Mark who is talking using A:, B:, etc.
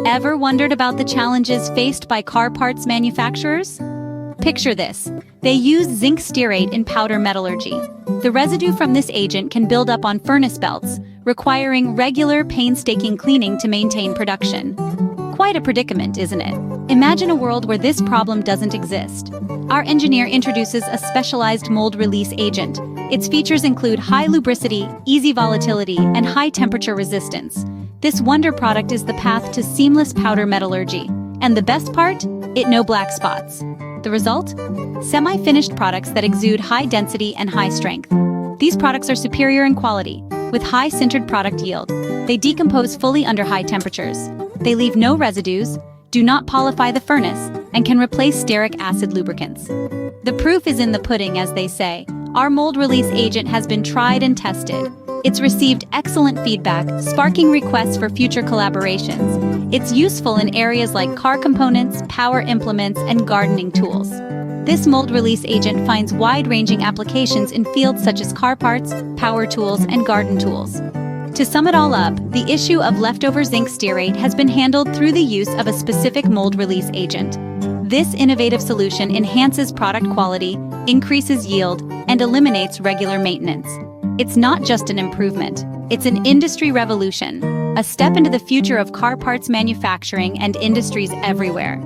A: Ever wondered about the challenges faced by car parts manufacturers? Picture this. They use zinc stearate in powder metallurgy. The residue from this agent can build up on furnace belts, requiring regular, painstaking cleaning to maintain production. Quite a predicament, isn't it? Imagine a world where this problem doesn't exist. Our engineer introduces a specialized mold release agent. Its features include high lubricity, easy volatility, and high temperature resistance. This wonder product is the path to seamless powder metallurgy. And the best part? It no black spots. The result? Semi-finished products that exude high density and high strength. These products are superior in quality, with high sintered product yield. They decompose fully under high temperatures. They leave no residues, do not pollify the furnace, and can replace stearic acid lubricants. The proof is in the pudding, as they say. Our mold release agent has been tried and tested. It's received excellent feedback, sparking requests for future collaborations. It's useful in areas like car components, power implements, and gardening tools. This mold release agent finds wide-ranging applications in fields such as car parts, power tools, and garden tools. To sum it all up, the issue of leftover zinc stearate has been handled through the use of a specific mold release agent. This innovative solution enhances product quality, increases yield, and eliminates regular maintenance. It's not just an improvement, it's an industry revolution, a step into the future of car parts manufacturing and industries everywhere.